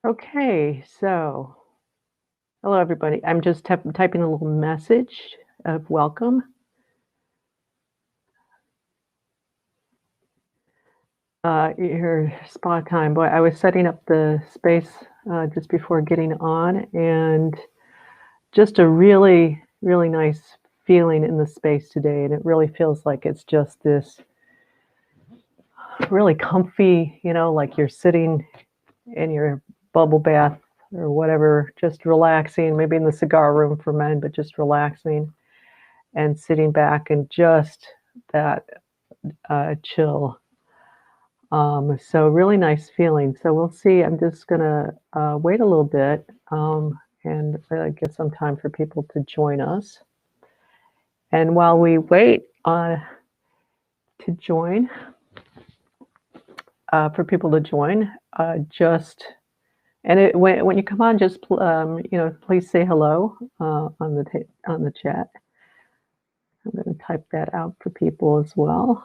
Okay, so hello everybody. I'm just typing a little message of welcome. Your spot time. Boy, I was setting up the space just before getting on, and just a really, really nice feeling in the space today. And it really feels like it's just this really comfy, like you're sitting in your bubble bath or whatever, just relaxing, maybe in the cigar room for men, but just relaxing and sitting back and just that chill. So really nice feeling. So we'll see. I'm just gonna wait a little bit and get some time for people to join us. And while we wait to join, for people to join, when you come on, just please say hello on the chat. I'm going to type that out for people as well.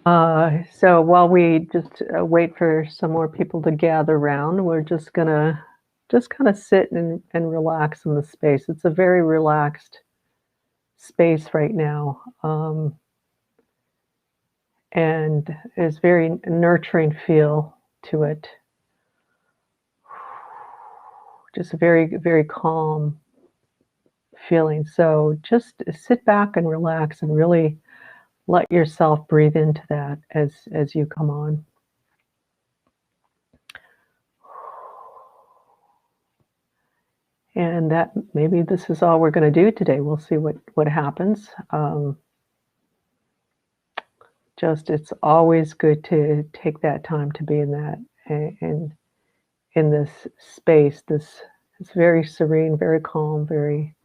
So while we just wait for some more people to gather around, we're just gonna just kind of sit and relax in the space. It's a very relaxed space right now, and there's very nurturing feel to it. Just a very, very calm feeling. So just sit back and relax and really let yourself breathe into that as you come on. And that maybe this is all we're going to do today. We'll see what happens. Just it's always good to take that time to be in that in this space. This it's very serene, very calm, very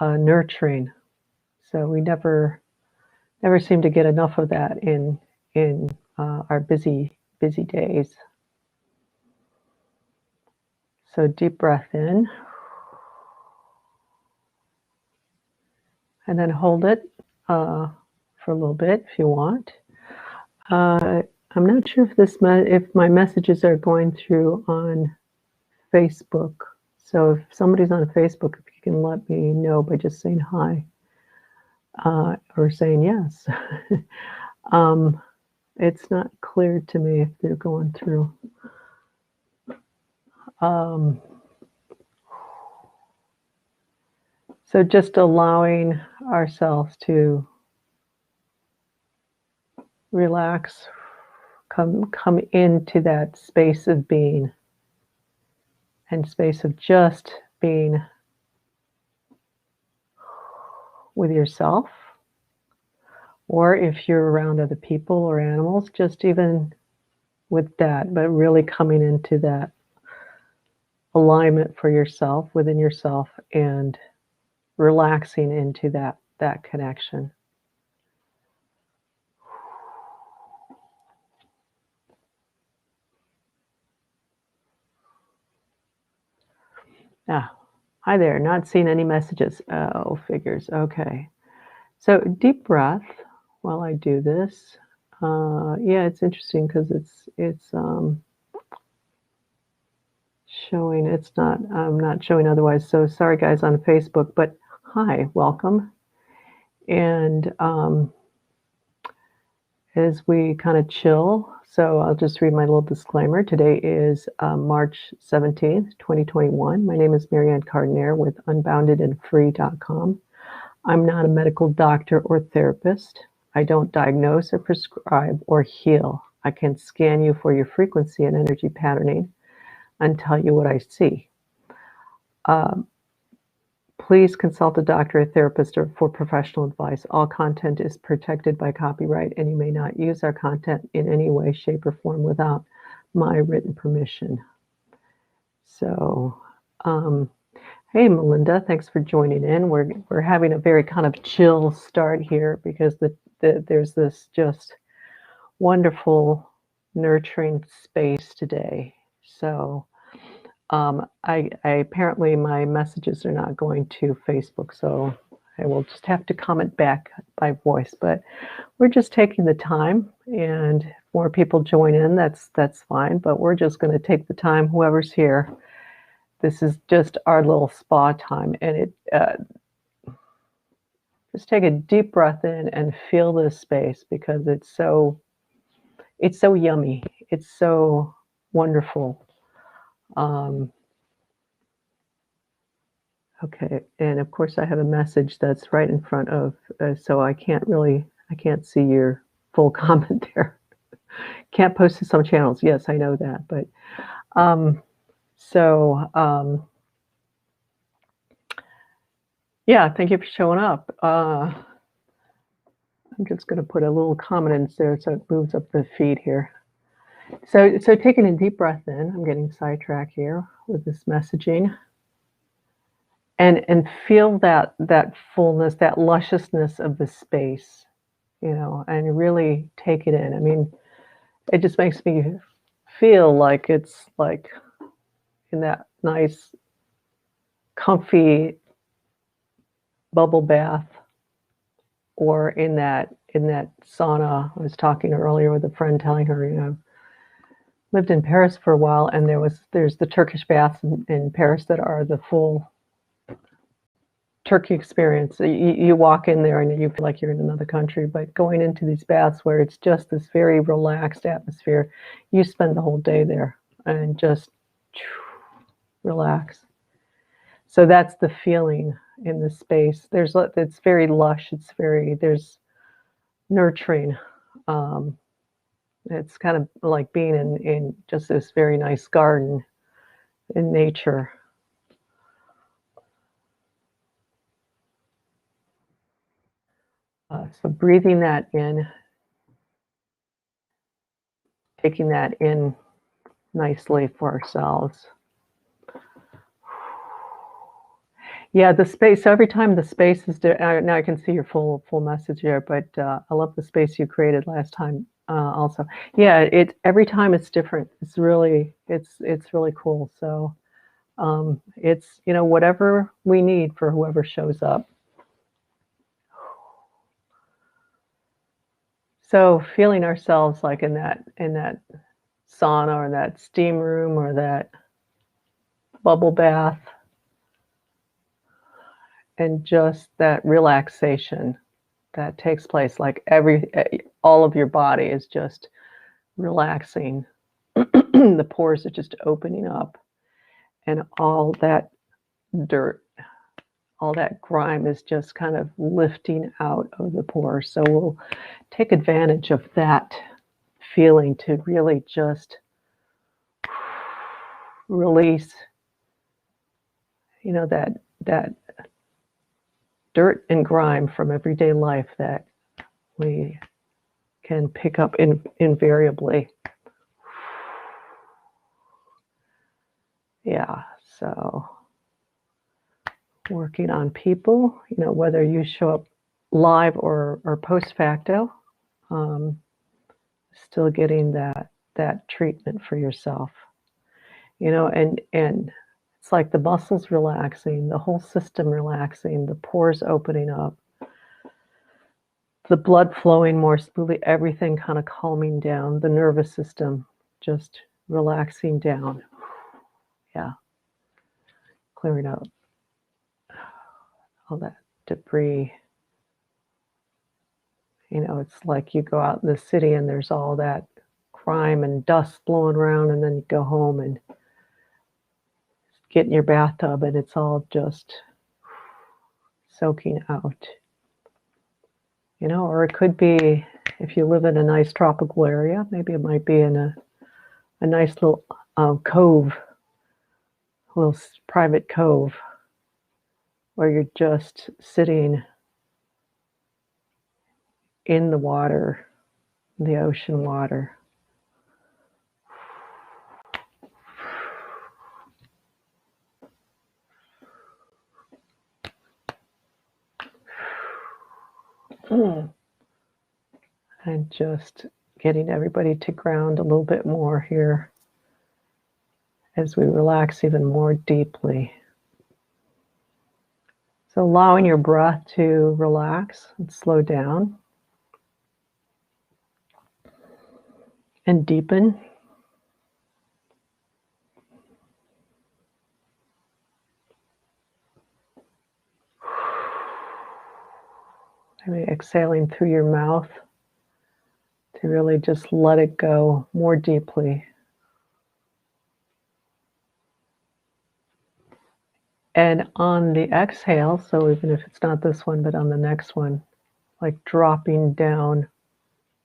nurturing. So we never seem to get enough of that in our busy days. So deep breath in, and then hold it for a little bit if you want. I'm not sure if my messages are going through on Facebook. So if somebody's on Facebook, if you can let me know by just saying hi or saying yes. It's not clear to me if they're going through. So just allowing ourselves to relax, come into that space of being and space of just being with yourself, or if you're around other people or animals, just even with that, but really coming into that alignment for yourself, within yourself, and relaxing into that connection. Hi there. Not seeing any messages. Oh, figures. Okay. So deep breath while I do this. Yeah, it's interesting because it's showing. It's not. I'm not showing otherwise. So sorry, guys, on Facebook. But hi, welcome. And as we kind of chill, so I'll just read my little disclaimer. Today is March 17th, 2021. My name is Marianne Carduner with unboundedandfree.com. I'm not a medical doctor or therapist. I don't diagnose or prescribe or heal. I can scan you for your frequency and energy patterning and tell you what I see. Please consult a doctor or therapist for professional advice. All content is protected by copyright, and you may not use our content in any way, shape, or form without my written permission. So, hey, Melinda, thanks for joining in. We're having a very kind of chill start here because there's this just wonderful, nurturing space today. So, I apparently my messages are not going to Facebook, so I will just have to comment back by voice. But we're just taking the time, and more people join in, that's fine, but we're just gonna take the time, whoever's here. This is just our little spa time, and just take a deep breath in and feel this space because it's so yummy. It's so wonderful. Okay, and of course I have a message that's right in front of, so I can't see your full comment there. Can't post to some channels. Yes, I know that, but yeah, thank you for showing up. I'm just going to put a little comment in there so it moves up the feed here. So taking a deep breath in, I'm getting sidetracked here with this messaging. And feel that fullness, that lusciousness of the space, and really take it in. I mean, it just makes me feel like it's like in that nice, comfy bubble bath, or in that sauna. I was talking earlier with a friend, telling her, lived in Paris for a while, and there's the Turkish baths in Paris that are the full Turkey experience. You walk in there and you feel like you're in another country, but going into these baths where it's just this very relaxed atmosphere, you spend the whole day there and just relax. So that's the feeling in the space. It's very lush. There's nurturing. It's kind of like being in just this very nice garden in nature. So breathing that in, taking that in nicely for ourselves. Yeah, the space. So every time the space is now I can see your full message here, but I love the space you created last time. Also, yeah, every time it's different. It's really cool. So it's whatever we need for whoever shows up. So feeling ourselves like in that sauna or that steam room or that bubble bath, and just that relaxation that takes place, like all of your body is just relaxing. The pores are just opening up, and all that dirt, all that grime is just kind of lifting out of the pores. So we'll take advantage of that feeling to really just release, that dirt and grime from everyday life that we can pick up invariably. Yeah, so working on people, whether you show up live or post facto, still getting that treatment for yourself, and it's like the muscles relaxing, the whole system relaxing, the pores opening up, the blood flowing more smoothly, everything kind of calming down, the nervous system just relaxing down. Yeah, clearing out all that debris. It's like you go out in the city and there's all that crime and dust blowing around, and then you go home and get in your bathtub and it's all just soaking out. Or it could be, if you live in a nice tropical area, maybe it might be in a nice little cove, a little private cove, where you're just sitting in the water, the ocean water. And just getting everybody to ground a little bit more here as we relax even more deeply. So allowing your breath to relax and slow down. and deepen. Maybe exhaling through your mouth to really just let it go more deeply. And on the exhale, so even if it's not this one, but on the next one, like dropping down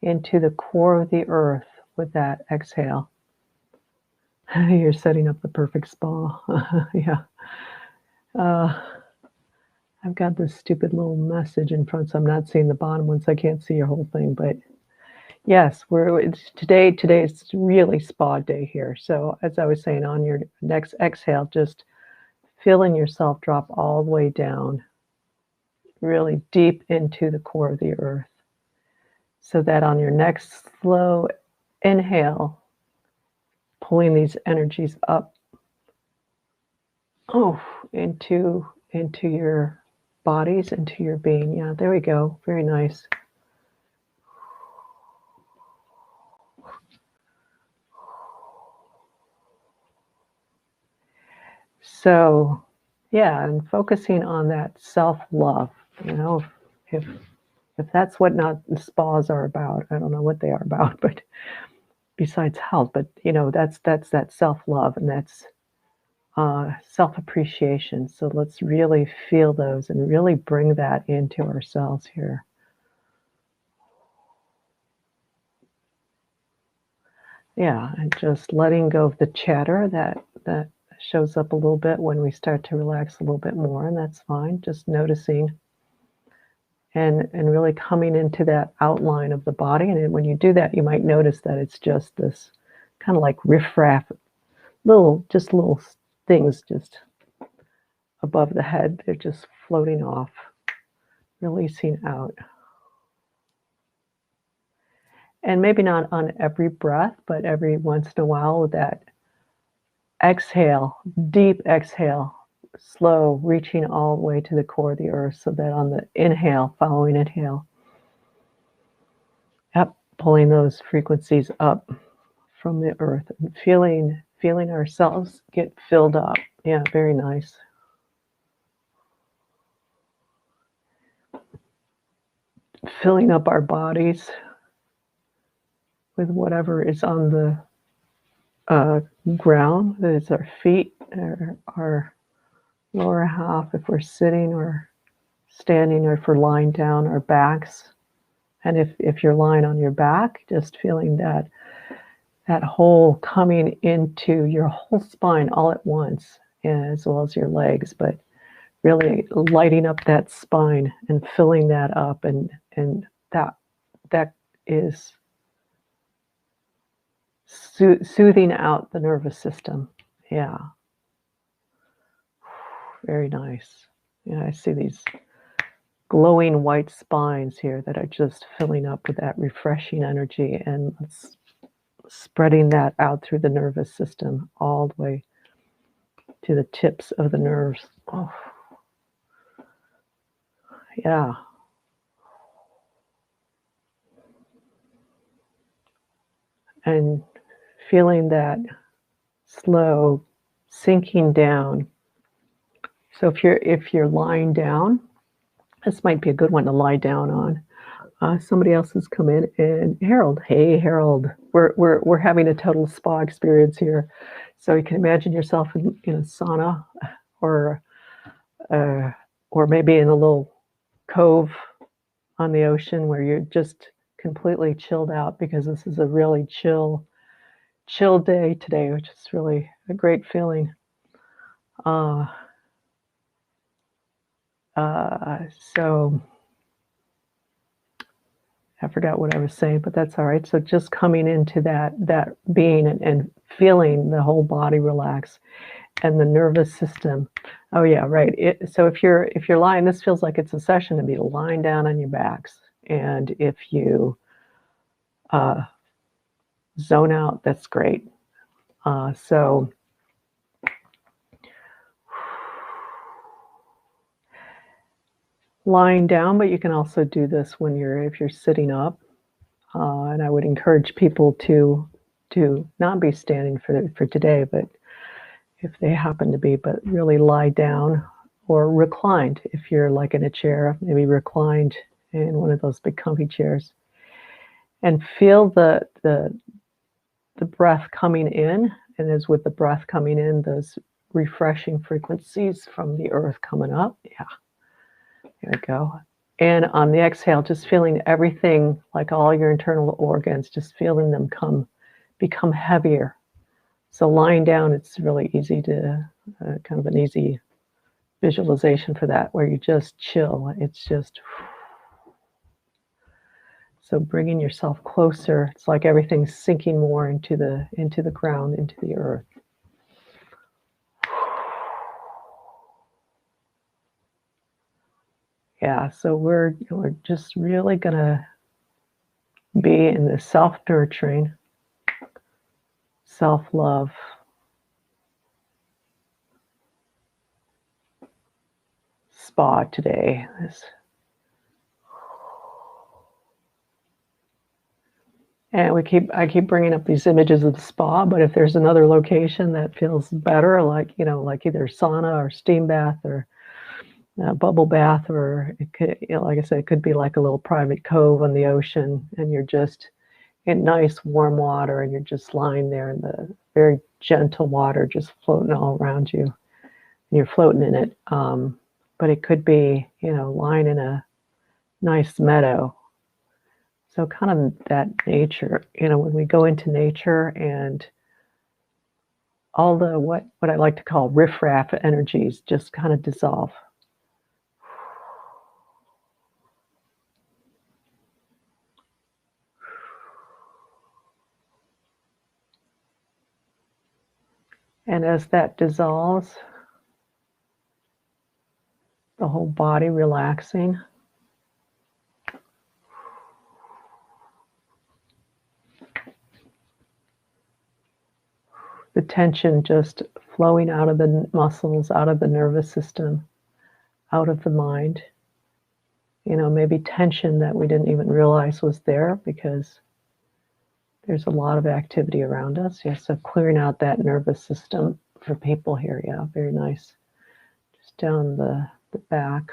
into the core of the earth with that exhale. You're setting up the perfect spa. Yeah. I've got this stupid little message in front, so I'm not seeing the bottom one, so I can't see your whole thing. But yes, today is really spa day here. So as I was saying, on your next exhale, just feeling yourself drop all the way down, really deep into the core of the earth. So that on your next slow inhale, pulling these energies up, into your bodies, into your being. Yeah, there we go. Very nice. So, yeah, and focusing on that self-love, if that's what not spas are about, I don't know what they are about, but besides health, but that's that self-love, and that's self-appreciation. So let's really feel those and really bring that into ourselves here. Yeah, and just letting go of the chatter that shows up a little bit when we start to relax a little bit more, and that's fine. Just noticing and really coming into that outline of the body. And when you do that, you might notice that it's just this kind of like riffraff, little things just above the head. They're just floating off, releasing out. And maybe not on every breath, but every once in a while with that exhale, deep exhale, slow, reaching all the way to the core of the earth, so that on the inhale, following inhale, yep, pulling those frequencies up from the earth and feeling ourselves get filled up. Yeah, very nice. Filling up our bodies with whatever is on the ground, that is our feet, our lower half, if we're sitting or standing, or if we're lying down, our backs. And if you're lying on your back, just feeling that whole coming into your whole spine all at once, as well as your legs, but really lighting up that spine and filling that up, and that is soothing out the nervous system. Yeah, very nice. Yeah, I see these glowing white spines here that are just filling up with that refreshing energy, and spreading that out through the nervous system all the way to the tips of the nerves. Oh, yeah. And feeling that slow sinking down. So if you're lying down, this might be a good one to lie down on. Somebody else has come in, and Harold. Hey, Harold. We're having a total spa experience here. So you can imagine yourself in a sauna, or maybe in a little cove on the ocean where you're just completely chilled out, because this is a really chill day today, which is really a great feeling. So I forgot what I was saying, but that's all right. So just coming into that being, and feeling the whole body relax, and the nervous system. Oh yeah, right. So if you're lying, this feels like it's a session to be lying down on your backs. And if you zone out, that's great. So lying down, but you can also do this if you're sitting up. And I would encourage people to not be standing for today, but if they happen to be, but really lie down or reclined. If you're like in a chair, maybe reclined in one of those big comfy chairs, and feel the breath coming in. And as with the breath coming in, those refreshing frequencies from the earth coming up. Yeah, there we go. And on the exhale, just feeling everything, like all your internal organs, just feeling them become heavier. So lying down, it's really easy to, kind of an easy visualization for that, where you just chill. It's just, so bringing yourself closer. It's like everything's sinking more into the ground, into the earth. Yeah, so we're just really gonna be in the self-nurturing, self-love spa today. And I keep bringing up these images of the spa, but if there's another location that feels better, like like either sauna or steam bath or bubble bath, or it could, like I said, it could be like a little private cove on the ocean, and you're just in nice warm water, and you're just lying there in the very gentle water, just floating all around you, and you're floating in it. But it could be, lying in a nice meadow. So kind of that nature, when we go into nature, and all the what I like to call riffraff energies just kind of dissolve. And as that dissolves, the whole body relaxing. The tension just flowing out of the muscles, out of the nervous system, out of the mind. Maybe tension that we didn't even realize was there, because there's a lot of activity around us. Yeah, so clearing out that nervous system for people here. Yeah, very nice. Just down the back.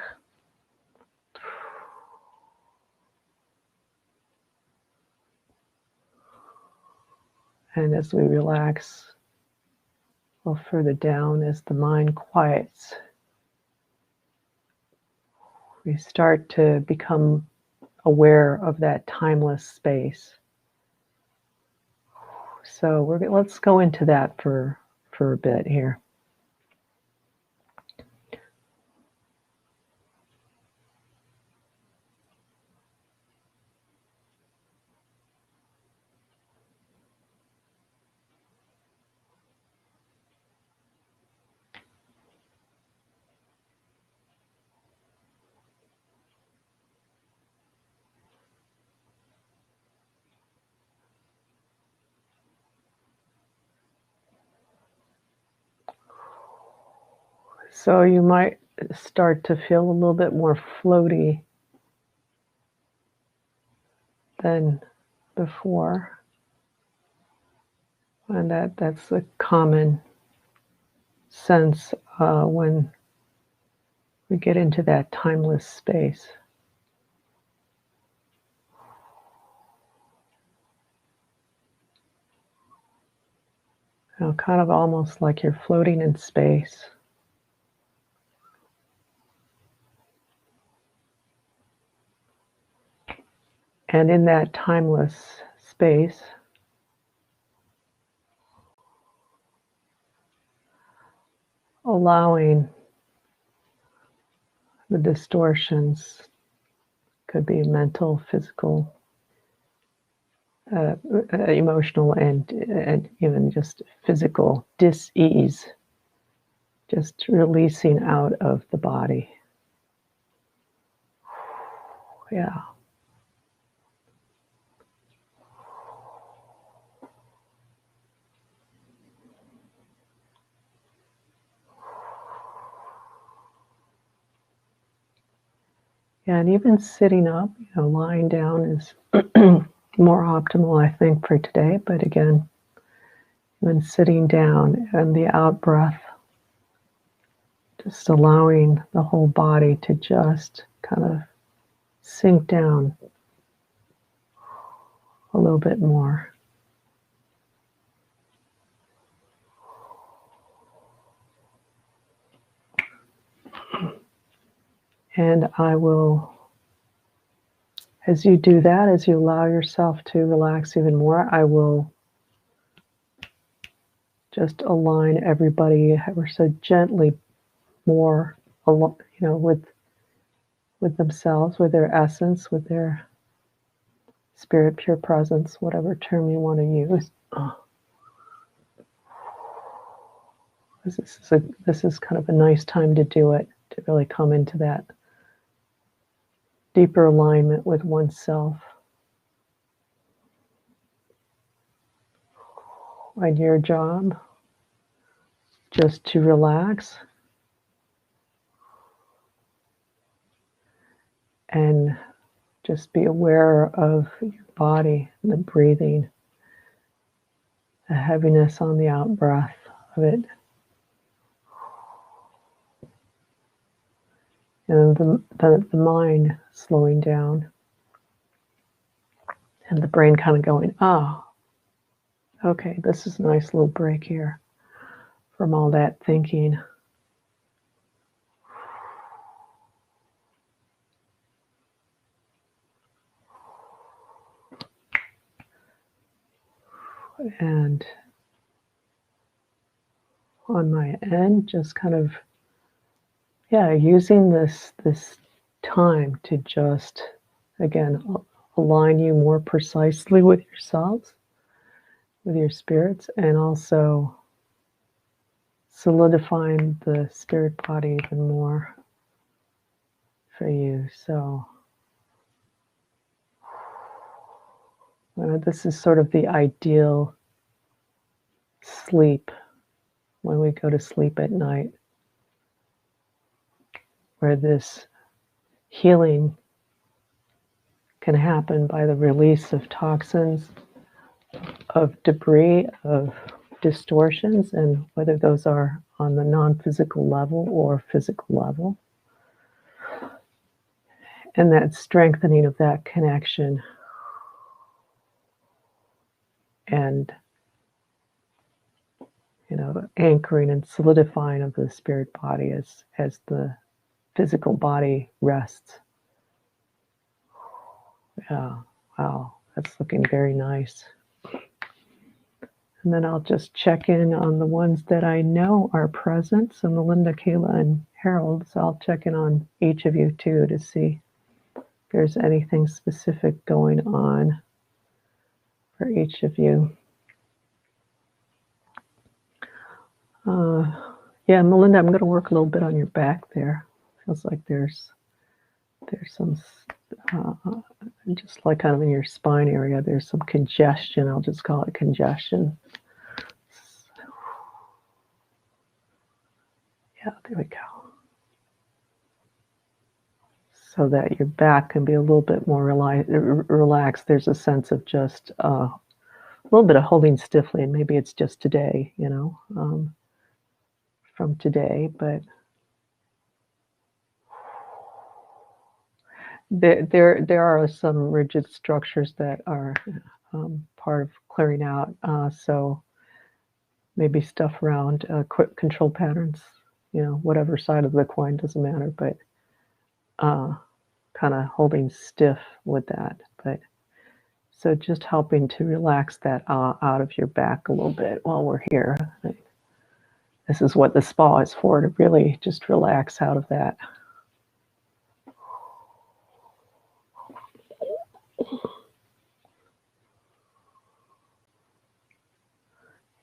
And as we relax a little further down, as the mind quiets, we start to become aware of that timeless space. So let's go into that for a bit here. So you might start to feel a little bit more floaty than before. And that's a common sense when we get into that timeless space. Kind of almost like you're floating in space. And in that timeless space, allowing the distortions, could be mental, physical, emotional, and even just physical dis-ease, just releasing out of the body. Yeah. Yeah, and even sitting up, lying down is more optimal, I think, for today. But again, when sitting down and the out breath, just allowing the whole body to just kind of sink down a little bit more. And I will, as you do that, as you allow yourself to relax even more, I will just align everybody ever so gently more, with themselves, with their essence, with their spirit, pure presence, whatever term you want to use. This is kind of a nice time to do it, to really come into that deeper alignment with oneself. And your job, just to relax and just be aware of your body, and the breathing, the heaviness on the out breath of it. And the mind slowing down. And the brain kind of going, oh, okay, this is a nice little break here from all that thinking. And on my end, just kind of, using this time to just, again, align you more precisely with yourselves, with your spirits, and also solidifying the spirit body even more for you. So this is sort of the ideal sleep when we go to sleep at night, where this healing can happen by the release of toxins, of debris, of distortions, and whether those are on the non-physical level or physical level. And that strengthening of that connection and, anchoring and solidifying of the spirit body as the physical body rests. Yeah, wow, that's looking very nice. And then I'll just check in on the ones that I know are present. So Melinda, Kayla, and Harold. So I'll check in on each of you too to see if there's anything specific going on for each of you. Yeah, Melinda, I'm going to work a little bit on your back there. Feels like there's some, just like kind of in your spine area, there's some congestion. I'll just call it congestion. Yeah, there we go. So that your back can be a little bit more relaxed. There's a sense of just a little bit of holding stiffly, and maybe it's just today, from today, but there are some rigid structures that are part of clearing out. So maybe stuff around control patterns, whatever side of the coin, doesn't matter, but kind of holding stiff with that. But so just helping to relax that out of your back a little bit while we're here. This is what the spa is for, to really just relax out of that.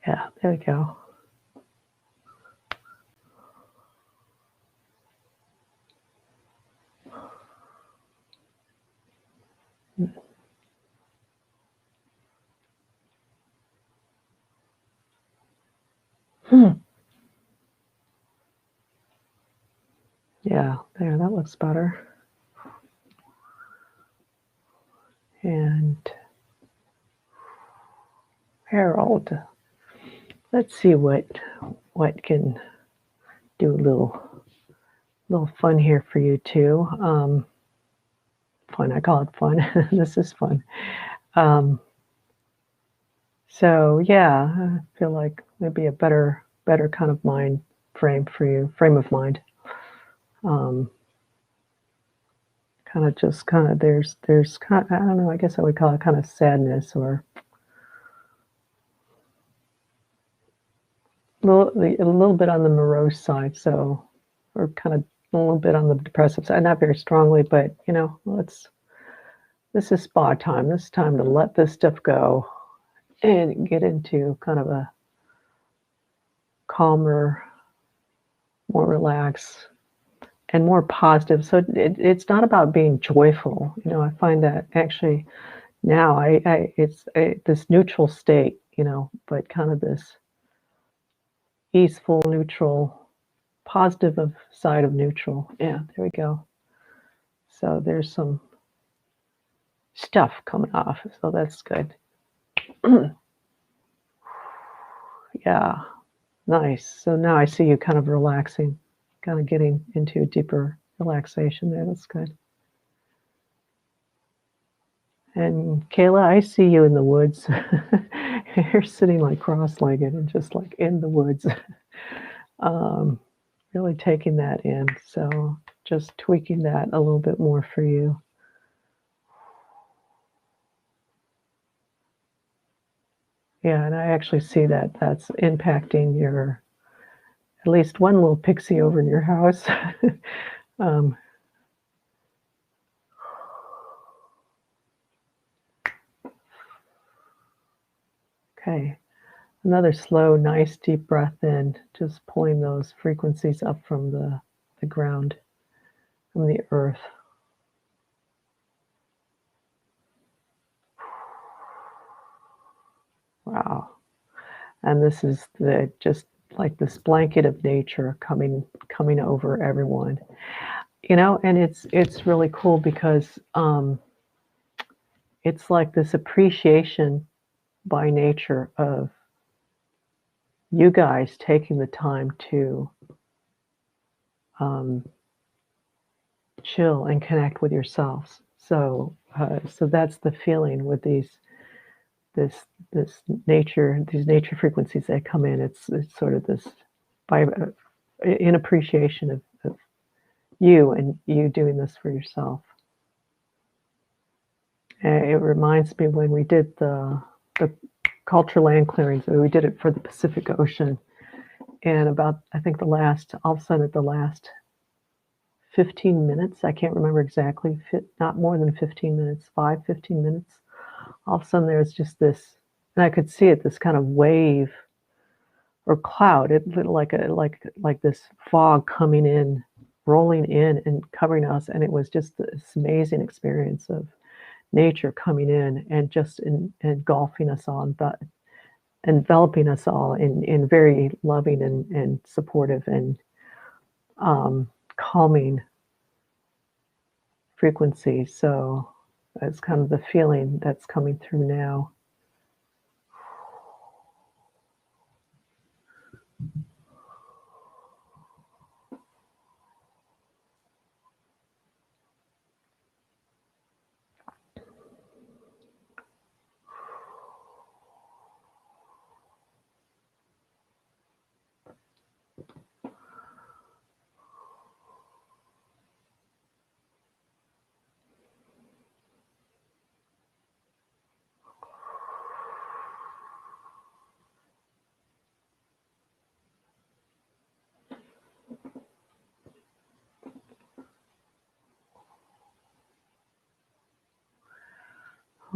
Yeah, there we go. Yeah, there, that looks better. And Harold. Let's see what can do a little fun here for you too. Fun, I call it fun. This is fun. So yeah, I feel like maybe a better kind of mind frame for you, frame of mind. Kind of there's kind of, I don't know, I guess I would call it kind of sadness or a little bit on the morose side, so or kind of a little bit on the depressive side, not very strongly, but you know, this is spa time. This is time to let this stuff go and get into kind of a calmer, more relaxed, and more positive. So it's not about being joyful. You know, I find that actually now it's this neutral state, you know, but kind of this easeful, neutral, positive of side of neutral. Yeah, there we go. So there's some stuff coming off, so that's good. Yeah, nice. So now I see you kind of relaxing, kind of getting into a deeper relaxation there. That's good. And Kayla, I see you in the woods. You're sitting like cross-legged and just like in the woods, really taking that in. So just tweaking that a little bit more for you. Yeah, and I actually see that that's impacting your, at least one little pixie over in your house. um, okay, another slow, nice, deep breath in, just pulling those frequencies up from the ground, from the earth. Wow. And this is the just like this blanket of nature coming over everyone. You know, and it's really cool because it's like this appreciation by nature of you guys taking the time to chill and connect with yourselves. So so that's the feeling with these this these nature frequencies that come in. It's sort of this by in appreciation of you and you doing this for yourself. It reminds me when we did the cultural land clearings. We did it for the Pacific Ocean, and about I think the last all of a sudden at the last 15 minutes, I can't remember exactly, not more than 15 minutes, 15 minutes. All of a sudden there's just this, and I could see it, this kind of wave or cloud, it like this fog coming in, rolling in and covering us, and it was just this amazing experience of nature coming in and just engulfing us all, but enveloping us all in very loving and supportive and calming frequency. So that's kind of the feeling that's coming through now.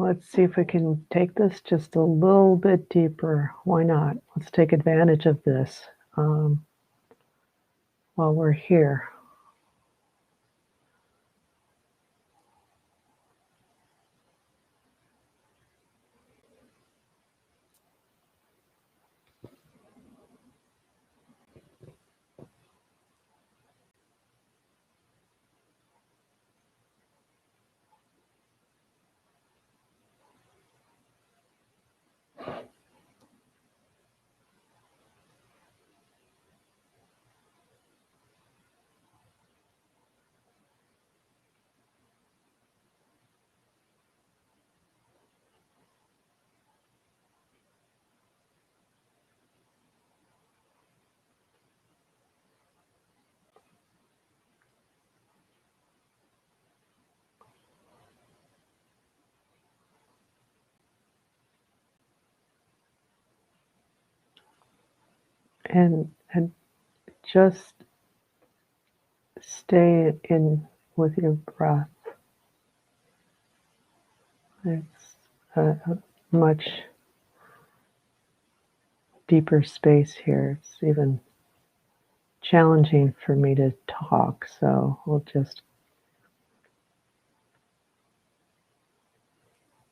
Let's see if we can take this just a little bit deeper. Why not? Let's take advantage of this while we're here. and just stay in with your breath. It's a much deeper space here. It's even challenging for me to talk, so we'll just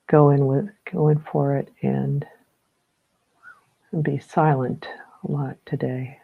go in for it and be silent a lot today.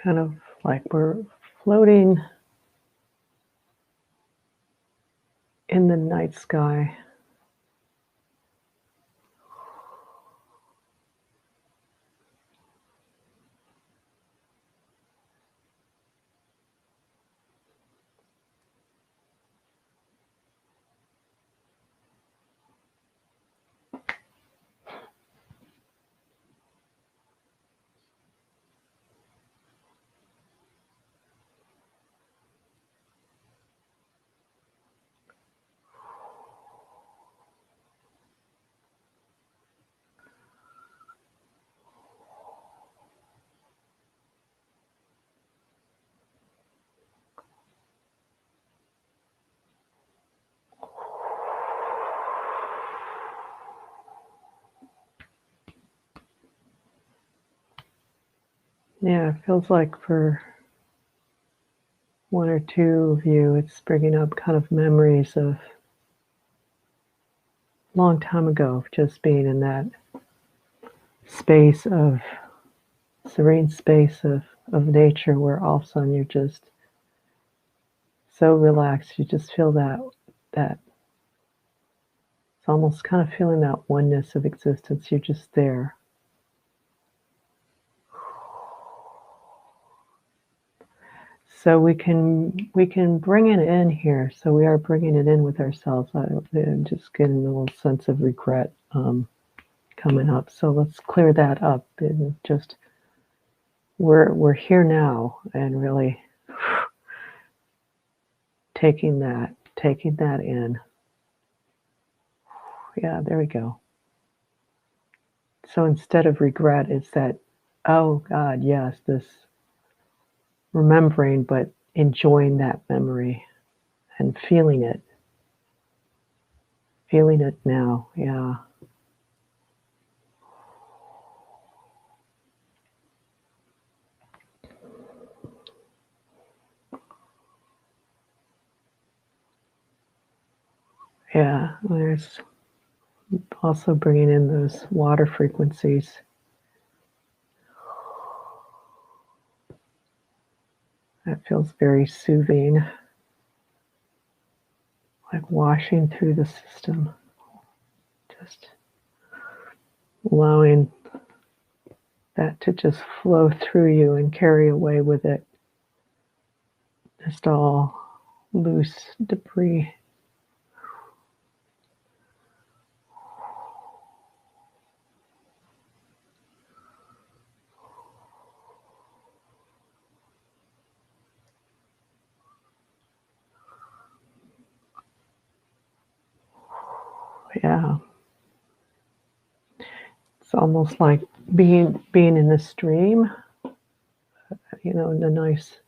Kind of like we're floating in the night sky. Yeah, it feels like for one or two of you, it's bringing up kind of memories of a long time ago, just being in that space of serene space of nature where all of a sudden you're just so relaxed. You just feel that it's almost kind of feeling that oneness of existence. You're just there. So we can bring it in here. So we are bringing it in with ourselves. I'm just getting a little sense of regret coming up. So let's clear that up and just we're here now and really taking that in. Yeah, there we go. So instead of regret, it's that, oh God, yes, this remembering, but enjoying that memory and feeling it now. Yeah. Yeah, there's also bringing in those water frequencies. feels very soothing, like washing through the system, just allowing that to just flow through you and carry away with it. Just all loose debris. Yeah. It's almost like being in the stream, in a nice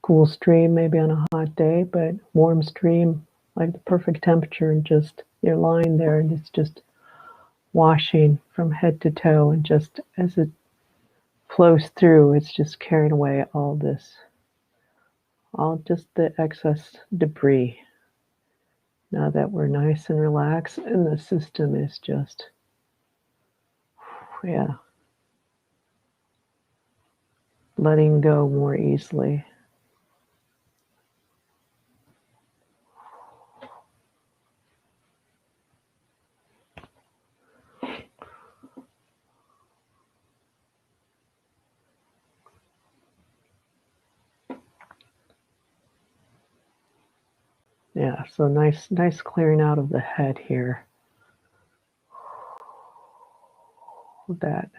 cool stream, maybe on a hot day, but warm stream, like the perfect temperature, and just you're lying there and it's just washing from head to toe, and just as it flows through, it's just carrying away all just the excess debris. Now that we're nice and relaxed and the system is just, yeah, letting go more easily. Yeah, so nice clearing out of the head here. That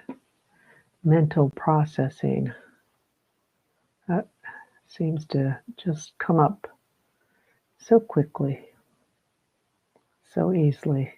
mental processing that seems to just come up so quickly, so easily.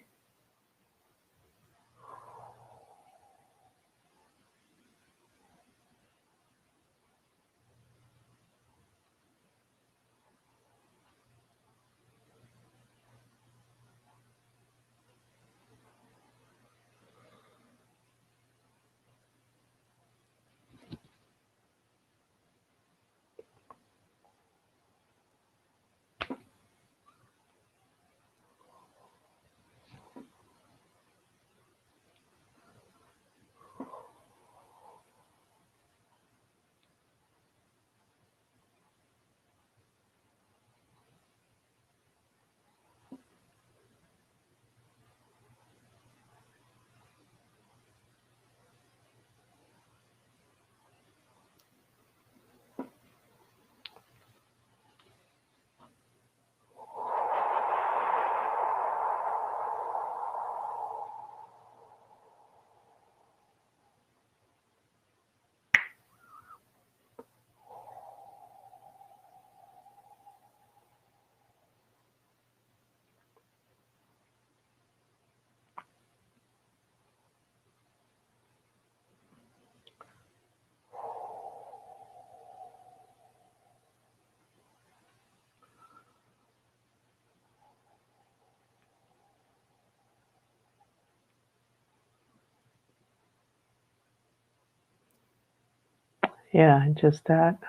Yeah, and just that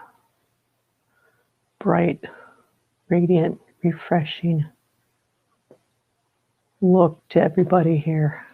bright, radiant, refreshing look to everybody here.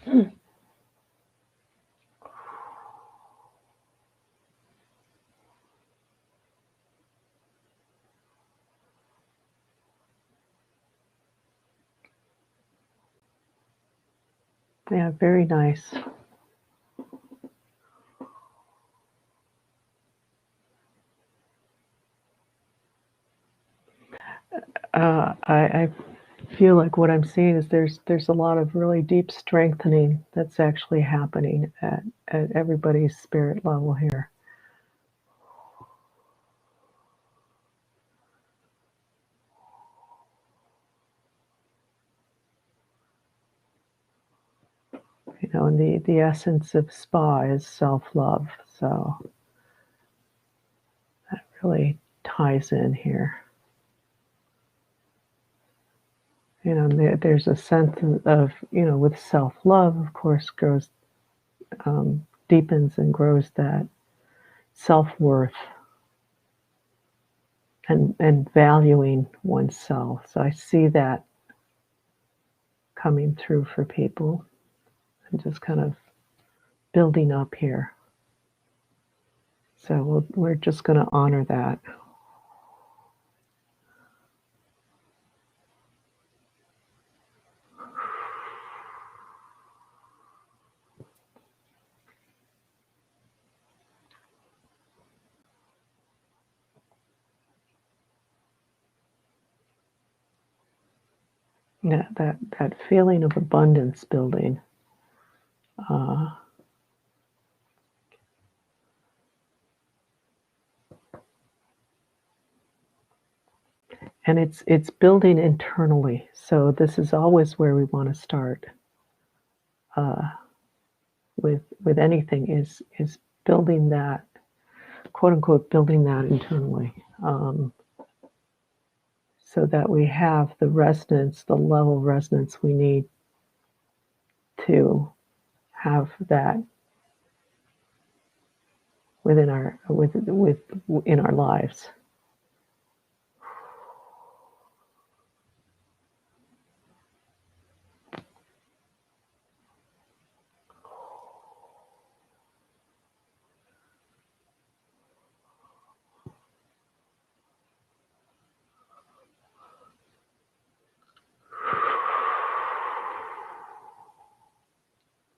Yeah, very nice. I feel like what I'm seeing is there's a lot of really deep strengthening that's actually happening at everybody's spirit level here. You know, and the essence of spa is self-love, so that really ties in here. You know, there's a sense of, you know, with self-love, of course, grows, deepens and grows that self-worth and valuing oneself. So I see that coming through for people and just kind of building up here. So we're just going to honor that. Yeah, that feeling of abundance building. Uh, and it's building internally. So this is always where we want to start uh, with anything is building that, quote unquote, building that internally, so that we have the resonance, the level of resonance we need to have that within our in our lives.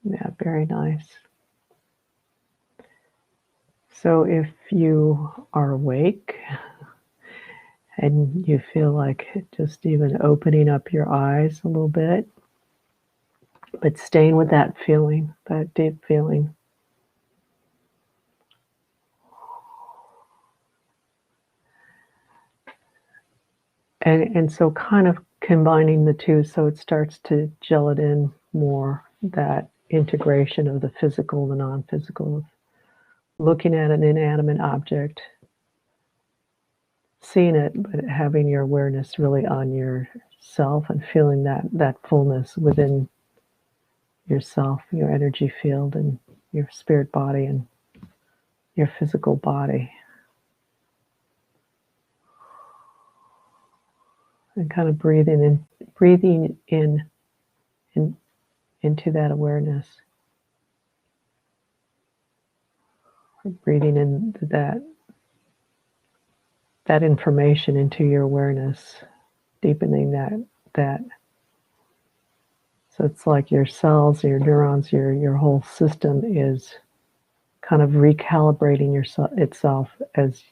Yeah, very nice. So if you are awake and you feel like just even opening up your eyes a little bit, but staying with that feeling, that deep feeling. And so kind of combining the two so it starts to gel it in more, that integration of the physical, the non-physical, looking at an inanimate object, seeing it, but having your awareness really on yourself and feeling that fullness within yourself, your energy field and your spirit body and your physical body. And kind of breathing in into that awareness. Breathing in that information into your awareness, deepening that. So it's like your cells, your neurons, your whole system is kind of recalibrating itself as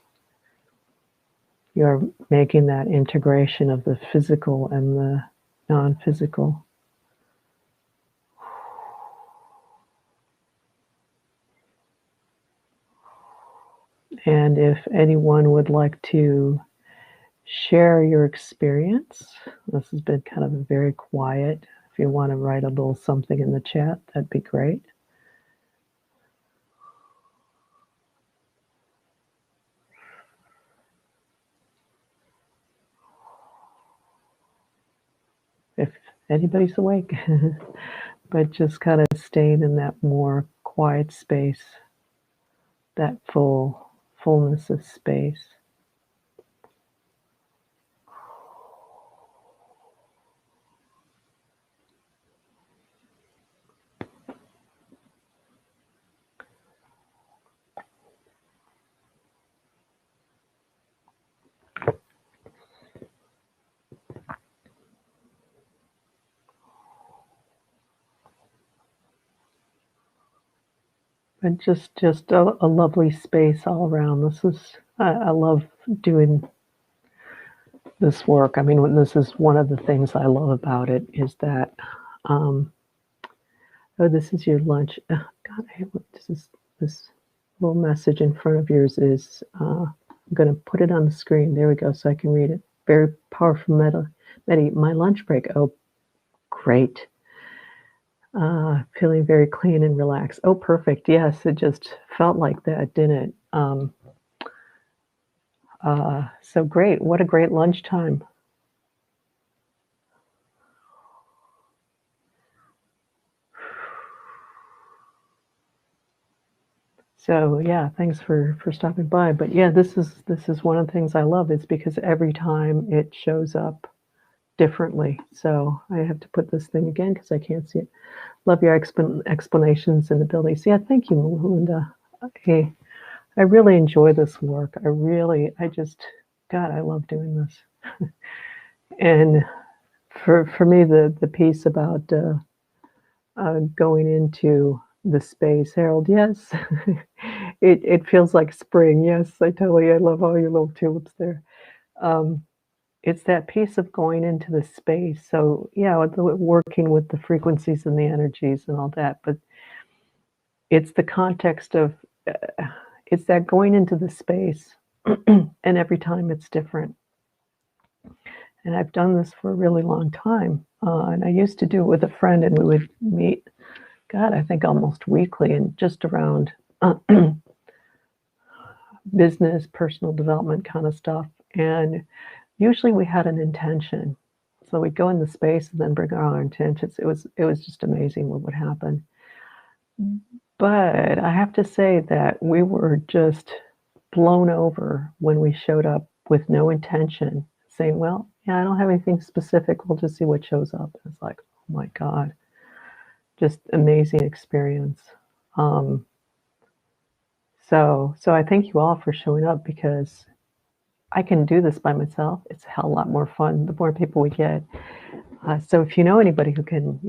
you're making that integration of the physical and the non-physical. And if anyone would like to share your experience, this has been kind of very quiet. If you want to write a little something in the chat, that'd be great. If anybody's awake, but just kind of staying in that more quiet space, that fullness of space. And just a lovely space all around. This is I love doing this work. I mean, this is one of the things I love about it is that, um, oh, this is your lunch. God, I hate this little message in front of yours is, I'm going to put it on the screen. There we go, so I can read it. Very powerful Medi, my lunch break. Oh, great. Feeling very clean and relaxed. Oh, perfect. Yes, it just felt like that, didn't it? So great. What a great lunchtime. So yeah, thanks for stopping by. But yeah, this is one of the things I love is because every time it shows up differently. So I have to put this thing again because I can't see it. Love your explanations and abilities. Yeah, thank you, Melinda. Hey, I really enjoy this work. I just, God, I love doing this. And for me, the piece about going into the space, Harold. Yes, it feels like spring. Yes, I love all your little tulips there. Um, it's that piece of going into the space. So yeah, working with the frequencies and the energies and all that. But it's the context of it's that going into the space, and every time it's different. And I've done this for a really long time. And I used to do it with a friend, and we would meet, God, I think almost weekly, and just around business, personal development kind of stuff. And usually we had an intention. So we'd go in the space and then bring our intentions. It was just amazing what would happen. But I have to say that we were just blown over when we showed up with no intention, saying, well, yeah, I don't have anything specific. We'll just see what shows up. It's like, oh my God, just amazing experience. Um, so I thank you all for showing up because I can do this by myself. It's a hell of a lot more fun the more people we get. So if you know anybody who can,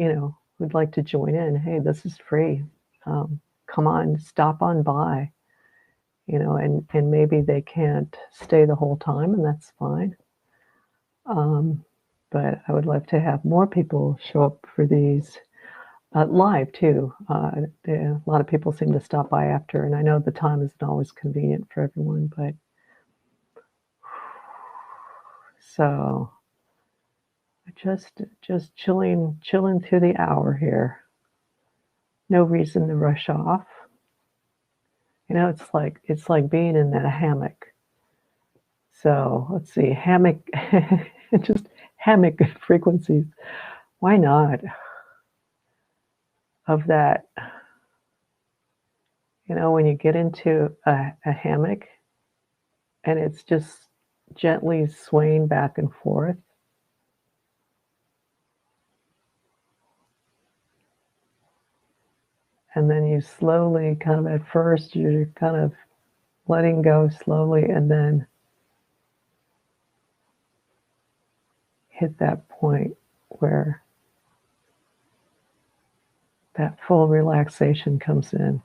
who'd like to join in, hey, this is free. Come on, stop on by, and maybe they can't stay the whole time, and that's fine. But I would love to have more people show up for these live too. A lot of people seem to stop by after, and I know the time isn't always convenient for everyone, but so just chilling through the hour here. No reason to rush off. It's like being in that hammock. So let's see, hammock, just hammock frequencies. Why not? Of that, when you get into a hammock and it's just gently swaying back and forth. And then you slowly, kind of at first, you're kind of letting go slowly and then hit that point where that full relaxation comes in.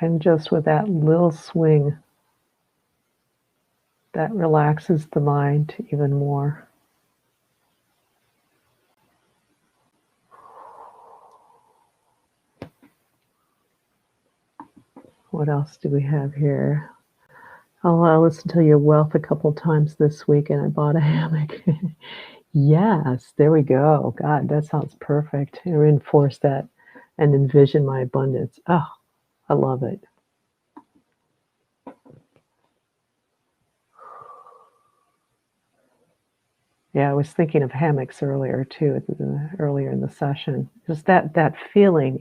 And just with that little swing, that relaxes the mind even more. What else do we have here? Oh, I listened to your wealth a couple times this week and I bought a hammock. Yes, there we go. God, that sounds perfect. I reinforce that and envision my abundance. Oh, I love it. Yeah, I was thinking of hammocks earlier too, earlier in the session. Just that feeling,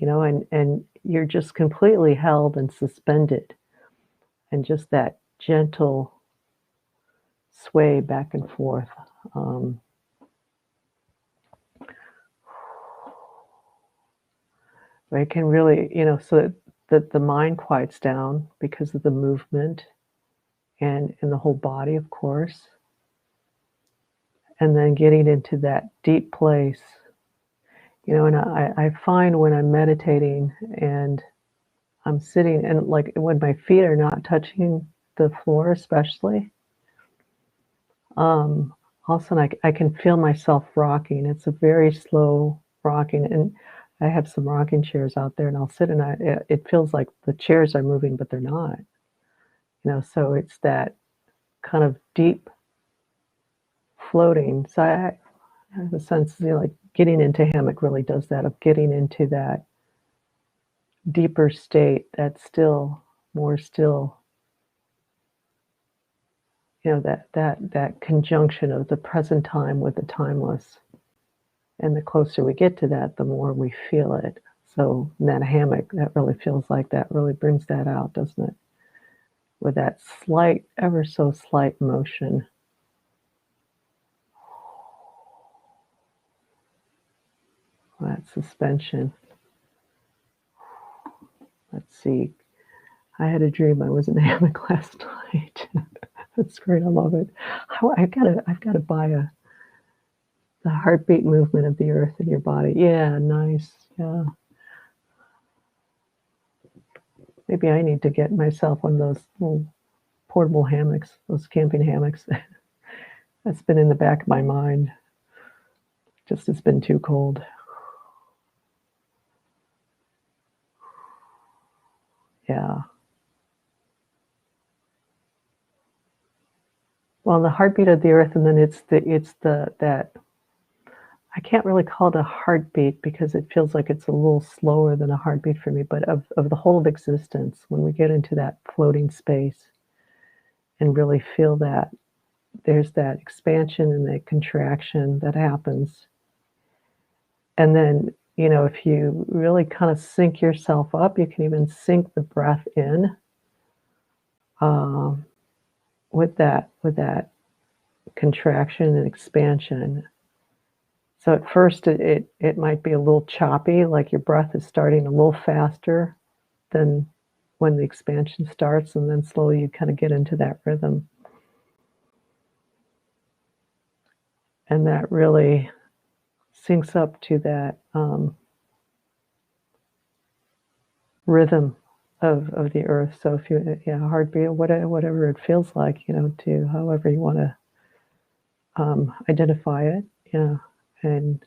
and you're just completely held and suspended, and just that gentle sway back and forth. Um, it can really, so the mind quiets down because of the movement and the whole body, of course. And then getting into that deep place, and I find when I'm meditating and I'm sitting and like when my feet are not touching the floor, especially, all of a sudden I can feel myself rocking. It's a very slow rocking, and I have some rocking chairs out there, and I'll sit and it feels like the chairs are moving, but they're not. So it's that kind of deep floating. So I have a sense, like getting into hammock really does that, of getting into that deeper state, that still, more still, that conjunction of the present time with the timeless. And the closer we get to that, the more we feel it. So in that hammock, that really feels like that really brings that out, doesn't it? With that slight, ever so slight motion. That suspension. Let's see. I had a dream I was in a hammock last night. That's great. I love it. I've gotta buy the heartbeat movement of the earth in your body. Yeah, nice. Yeah. Maybe I need to get myself one of those little portable hammocks, those camping hammocks. That's been in the back of my mind. Just it's been too cold. Yeah. Well, the heartbeat of the earth, and then it's the that I can't really call it a heartbeat because it feels like it's a little slower than a heartbeat for me, but of the whole of existence, when we get into that floating space and really feel that there's that expansion and that contraction that happens. And then, if you really kind of sync yourself up, you can even sync the breath in um, with that contraction and expansion. So at first it might be a little choppy, like your breath is starting a little faster than when the expansion starts, and then slowly you kind of get into that rhythm. And that really syncs up to that rhythm of the earth. So if you, yeah, heartbeat, whatever it feels like, to however you want to identify it, yeah. And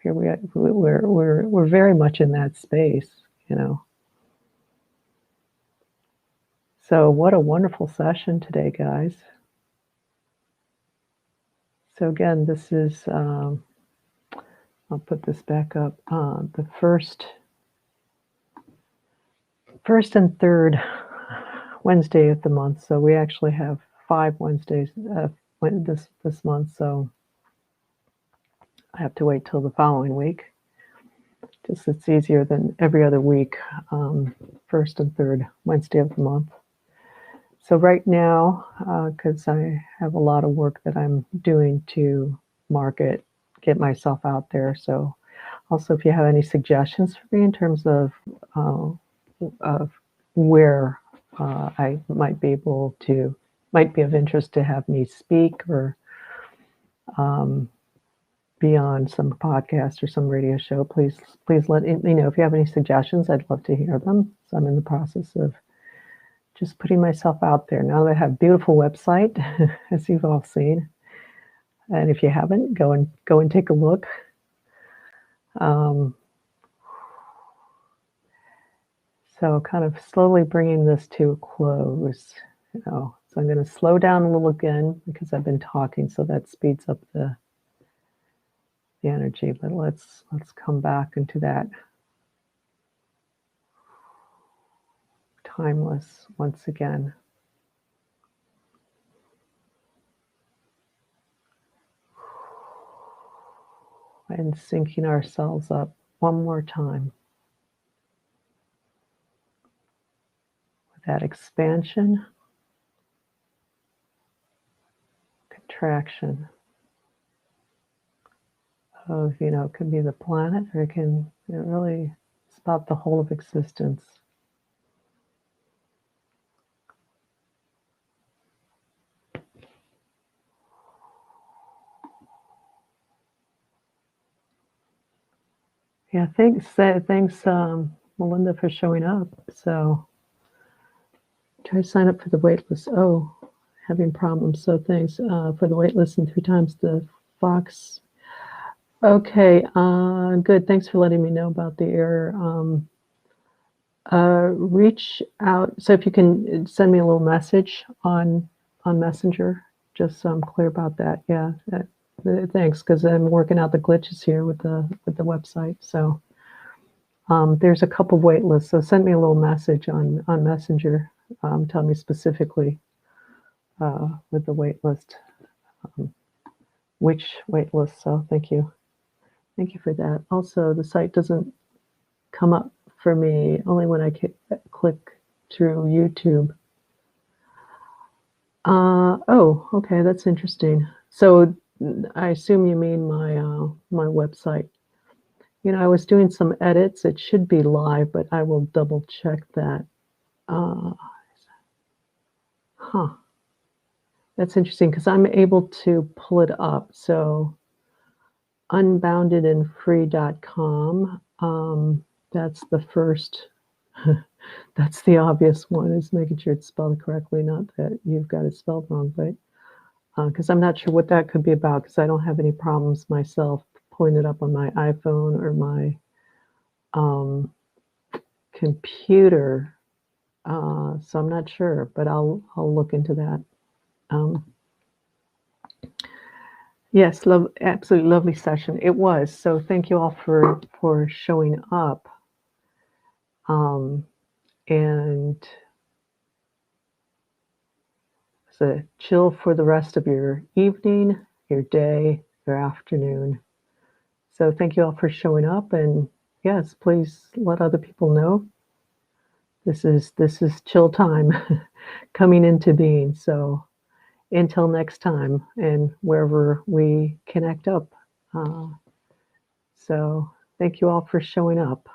here we're very much in that space. So what a wonderful session today, guys. So again, this is I'll put this back up. The first and third Wednesday of the month. So we actually have 5 Wednesdays this month. So I have to wait till the following week. Just it's easier than every other week. First and third Wednesday of the month. So right now, because I have a lot of work that I'm doing to market, get myself out there. So also, if you have any suggestions for me in terms of where I might be of interest to have me speak or be on some podcast or some radio show, please let me know if you have any suggestions. I'd love to hear them. So I'm in the process of just putting myself out there. Now that I have a beautiful website, as you've all seen, and if you haven't, go and take a look. So kind of slowly bringing this to a close, So I'm going to slow down a little again because I've been talking, so that speeds up the energy. But let's come back into that timeless once again. And syncing ourselves up one more time with that expansion, contraction of, it could be the planet, or it really It's about the whole of existence. Yeah, thanks, Melinda, for showing up. So try to sign up for the wait list. Oh, having problems. So thanks for the wait list and 3 times the Fox. Okay, good. Thanks for letting me know about the error. Reach out. So if you can send me a little message on Messenger, just so I'm clear about that. Yeah, thanks, because I'm working out the glitches here with the website. So there's a couple wait lists. So send me a little message on Messenger. Tell me specifically with the wait list, which wait list. So thank you for that. Also, the site doesn't come up for me only when I click through YouTube. Oh, okay, that's interesting. So I assume you mean my website. You know, I was doing some edits. It should be live, but I will double check that. Huh. That's interesting because I'm able to pull it up. So unboundedandfree.com. That's the first. That's the obvious one, is making sure it's spelled correctly, not that you've got it spelled wrong, but because I'm not sure what that could be about, because I don't have any problems myself pulling it up on my iPhone or my computer. So I'm not sure, but I'll look into that. Yes, absolutely lovely session. It was. So thank you all for showing up. And so chill for the rest of your evening, your day, your afternoon. So thank you all for showing up, and yes, please let other people know. This is chill time coming into being. So until next time, and wherever we connect up. So thank you all for showing up.